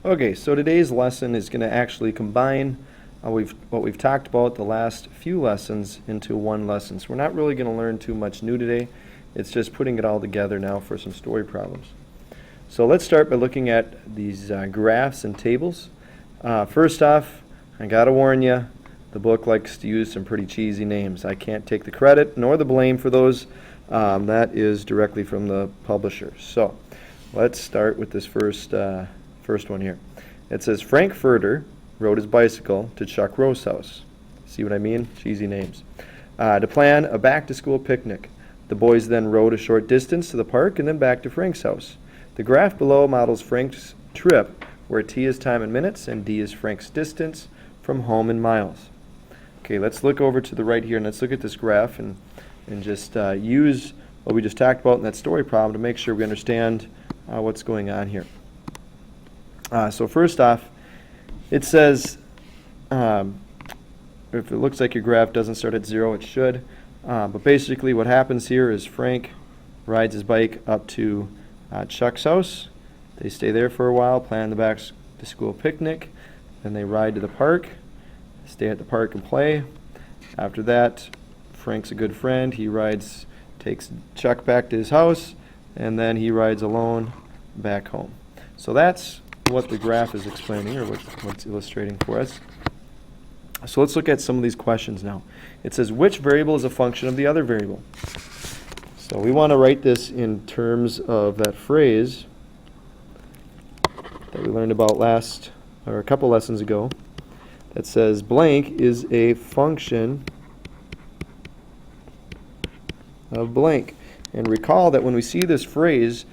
Okay, so today's lesson is going to actually combine what we've talked about the last few lessons into one lesson. So we're not really going to learn too much new today. It's just putting it all together now for some story problems. So let's start by looking at these graphs and tables. First off, I got to warn you, the book likes to use some pretty cheesy names. I can't take the credit nor the blame for those. That is directly from the publisher. So let's start with this first one here. It says Frank Furter rode his bicycle to Chuck Rose's house. See what I mean? Cheesy names. To plan a back-to-school picnic. The boys then rode a short distance to the park and then back to Frank's house. The graph below models Frank's trip, where T is time in minutes and D is Frank's distance from home in miles. Okay, let's look over to the right here and let's look at this graph and just use what we just talked about in that story problem to make sure we understand what's going on here. So first off, it says, if it looks like your graph doesn't start at 0, it should. But basically what happens here is Frank rides his bike up to Chuck's house. They stay there for a while, plan the back-to-school picnic. Then they ride to the park, stay at the park and play. After that, Frank's a good friend. He takes Chuck back to his house, and then he rides alone back home. So that's what the graph is explaining, or what's illustrating for us. So let's look at some of these questions now. It says, which variable is a function of the other variable? So we want to write this in terms of that phrase that we learned about a couple lessons ago, that says blank is a function of blank. And recall that when we see this phrase,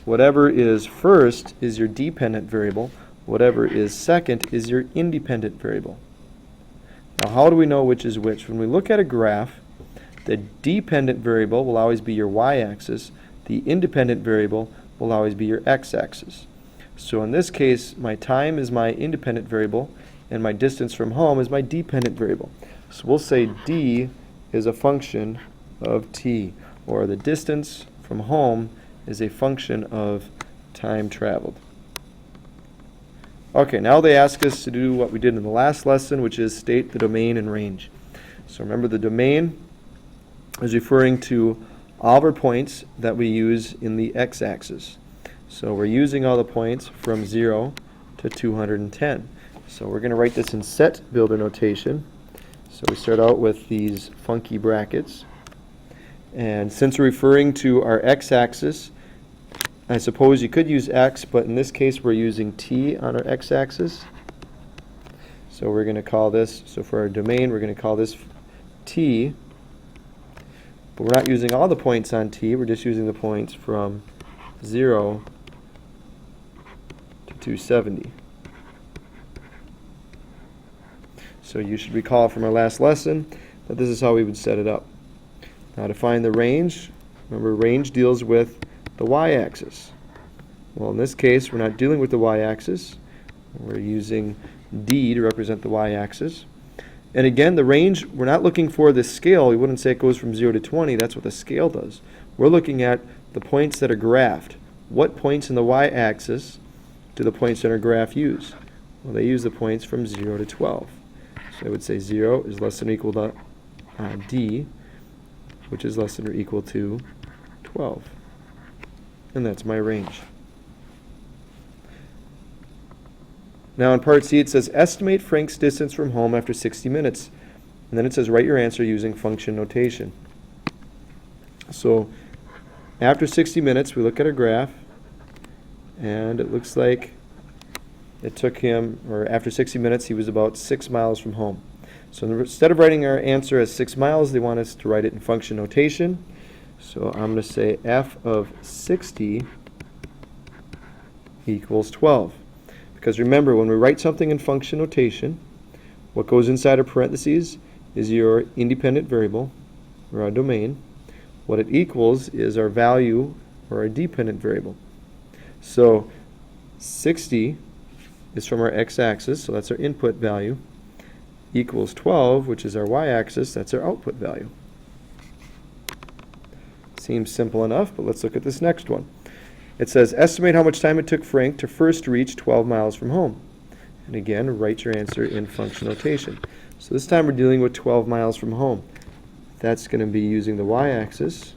whatever is first is your dependent variable. Whatever is second is your independent variable. Now, how do we know which is which? When we look at a graph, the dependent variable will always be your y-axis. The independent variable will always be your x-axis. So in this case, my time is my independent variable, and my distance from home is my dependent variable. So we'll say d is a function of t, or the distance from home is a function of time traveled. Okay, now they ask us to do what we did in the last lesson, which is state the domain and range. So remember, the domain is referring to all of our points that we use in the x-axis. So we're using all the points from 0 to 210. So we're going to write this in set builder notation. So we start out with these funky brackets. And since we're referring to our x-axis, I suppose you could use x, but in this case we're using t on our x-axis. So we're going to call this, so for our domain, we're going to call this t. But we're not using all the points on t, we're just using the points from 0 to 270. So you should recall from our last lesson that this is how we would set it up. Now to find the range, remember range deals with the y-axis. Well, in this case, we're not dealing with the y-axis. We're using d to represent the y-axis. And again, the range, we're not looking for the scale. We wouldn't say it goes from 0 to 20. That's what the scale does. We're looking at the points that are graphed. What points in the y-axis do the points in our graph use? Well, they use the points from 0 to 12. So I would say 0 is less than or equal to d, which is less than or equal to 12. And that's my range. Now in part C it says estimate Frank's distance from home after 60 minutes. And then it says write your answer using function notation. So after 60 minutes we look at a graph, and it looks like it took him, or after 60 minutes he was about 6 miles from home. So instead of writing our answer as 6 miles, they want us to write it in function notation. So I'm going to say f of 60 equals 12. Because remember, when we write something in function notation, what goes inside of parentheses is your independent variable, or our domain. What it equals is our value, or our dependent variable. So 60 is from our x-axis, so that's our input value, equals 12, which is our y-axis, that's our output value. Seems simple enough, but let's look at this next one. It says, estimate how much time it took Frank to first reach 12 miles from home. And again, write your answer in function notation. So this time we're dealing with 12 miles from home. That's going to be using the y-axis.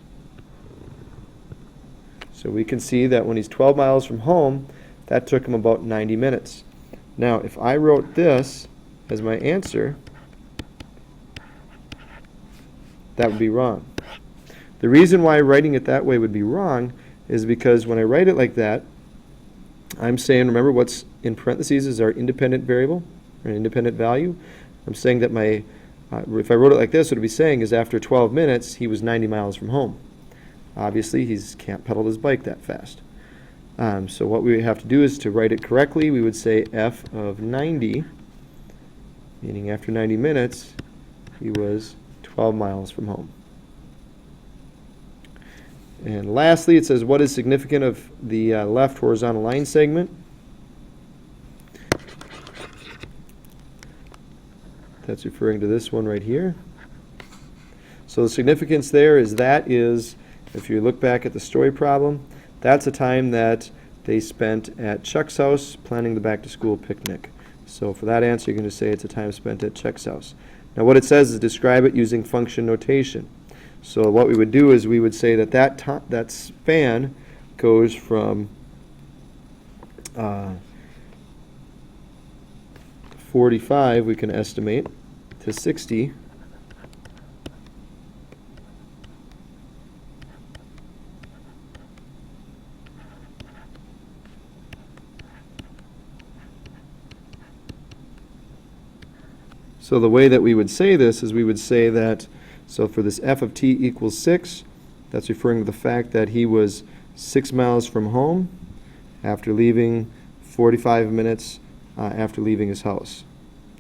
So we can see that when he's 12 miles from home, that took him about 90 minutes. Now, if I wrote this as my answer, that would be wrong. The reason why writing it that way would be wrong is because when I write it like that, I'm saying, remember what's in parentheses is our independent variable, or an independent value. I'm saying that my, if I wrote it like this, what it would be saying is after 12 minutes, he was 90 miles from home. Obviously, he can't pedal his bike that fast. So what we have to do is to write it correctly, we would say f of 90, meaning after 90 minutes, he was 12 miles from home. And lastly, it says, what is significant of the left horizontal line segment? That's referring to this one right here. So the significance there is if you look back at the story problem, that's the time that they spent at Chuck's house planning the back-to-school picnic. So for that answer, you're going to say it's a time spent at Chuck's house. Now what it says is describe it using function notation. So what we would do is we would say that span goes from 45, we can estimate, to 60. So the way that we would say this is we would say that, so for this f of t equals 6, that's referring to the fact that he was 6 miles from home after leaving 45 minutes after leaving his house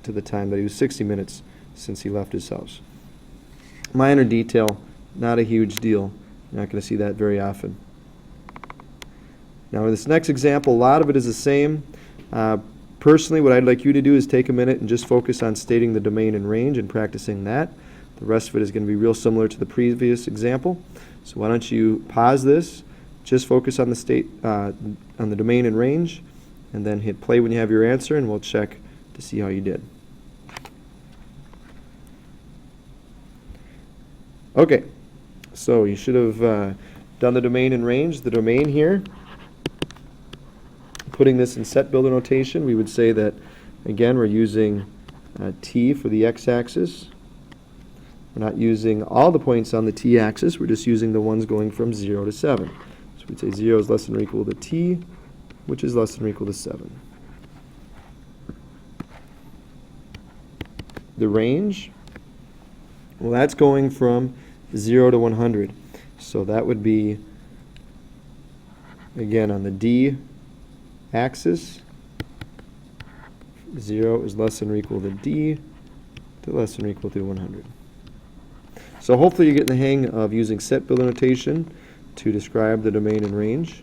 to the time that he was 60 minutes since he left his house. Minor detail, not a huge deal. You're not going to see that very often. Now in this next example, a lot of it is the same. Personally, what I'd like you to do is take a minute and just focus on stating the domain and range and practicing that. The rest of it is going to be real similar to the previous example. So why don't you pause this, just focus on the domain and range, and then hit play when you have your answer, and we'll check to see how you did. Okay, so you should have done the domain and range. The domain here, putting this in set builder notation, we would say that, again, we're using t for the x-axis. We're not using all the points on the t-axis, we're just using the ones going from 0 to 7. So we'd say 0 is less than or equal to t, which is less than or equal to 7. The range, well, that's going from 0 to 100. So that would be, again, on the d axis, 0 is less than or equal to d to less than or equal to 100. So hopefully you're getting the hang of using set builder notation to describe the domain and range.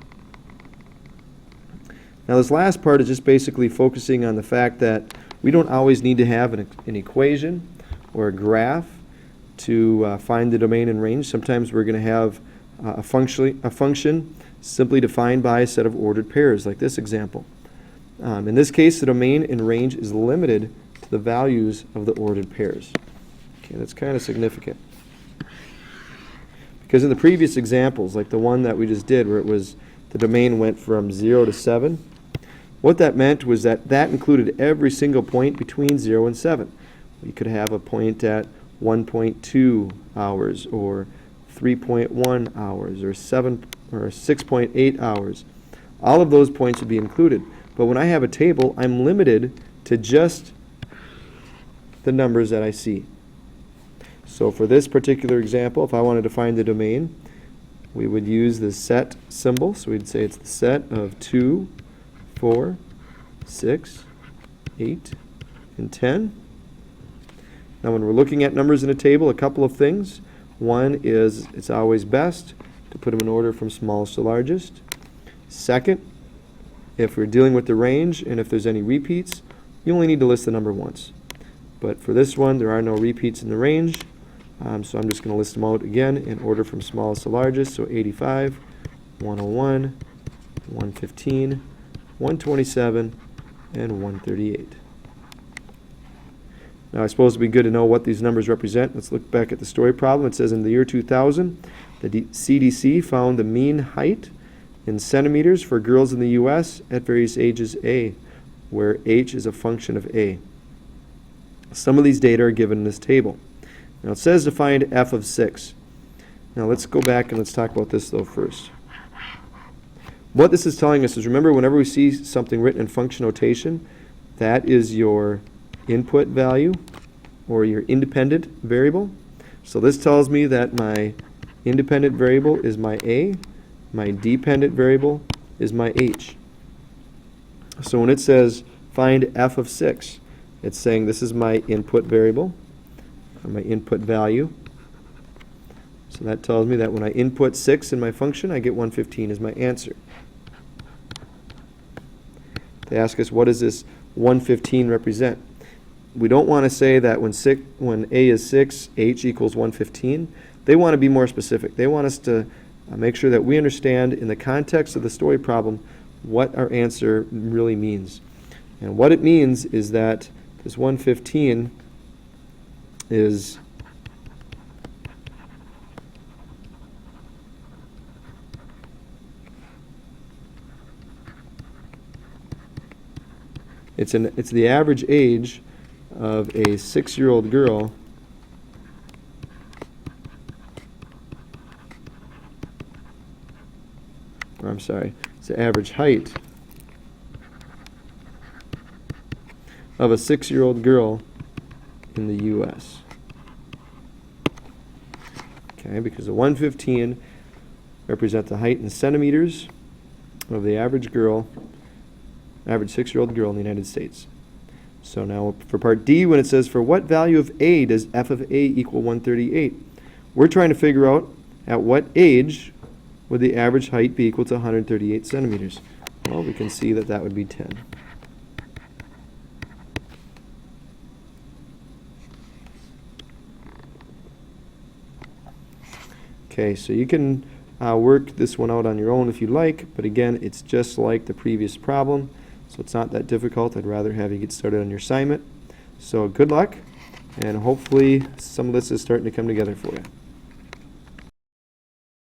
Now this last part is just basically focusing on the fact that we don't always need to have an equation or a graph to find the domain and range. Sometimes we're going to have a function simply defined by a set of ordered pairs, like this example. In this case, the domain and range is limited to the values of the ordered pairs. Okay, that's kind of significant. Because in the previous examples, like the one that we just did, where it was the domain went from 0 to 7, what that meant was that that included every single point between 0 and 7. We could have a point at 1.2 hours, or 3.1 hours, or 6.8 hours. All of those points would be included. But when I have a table, I'm limited to just the numbers that I see. So for this particular example, if I wanted to find the domain, we would use the set symbol. So we'd say it's the set of 2, 4, 6, 8, and 10. Now when we're looking at numbers in a table, a couple of things. One is it's always best to put them in order from smallest to largest. Second, if we're dealing with the range and if there's any repeats, you only need to list the number once. But for this one, there are no repeats in the range, so I'm just going to list them out again in order from smallest to largest. So 85, 101, 115, 127, and 138. Now, it's supposed to be good to know what these numbers represent. Let's look back at the story problem. It says in the year 2000, the CDC found the mean height in centimeters for girls in the U.S. at various ages A, where H is a function of A. Some of these data are given in this table. Now, it says to find f of 6. Now, let's go back and let's talk about this, though, first. What this is telling us is, remember, whenever we see something written in function notation, that is your input value or your independent variable. So this tells me that my independent variable is my A, my dependent variable is my H. So when it says find f of 6, it's saying this is my input variable, or my input value. So that tells me that when I input 6 in my function, I get 115 as my answer. They ask us, what does this 115 represent? We don't want to say that when A is 6, H equals 115. They want to be more specific. They want us to make sure that we understand in the context of the story problem what our answer really means. And what it means is that this 115 is it's the average age of a 6-year-old girl or I'm sorry, it's the average height of a 6-year-old girl in the U.S. Okay, because the 115 represents the height in centimeters of the average 6-year-old girl in the United States. So now for part D, when it says for what value of A does f of A equal 138, we're trying to figure out at what age would the average height be equal to 138 centimeters. Well, we can see that that would be 10. Okay, so you can work this one out on your own if you like, but again, it's just like the previous problem, so it's not that difficult. I'd rather have you get started on your assignment. So good luck, and hopefully some of this is starting to come together for you.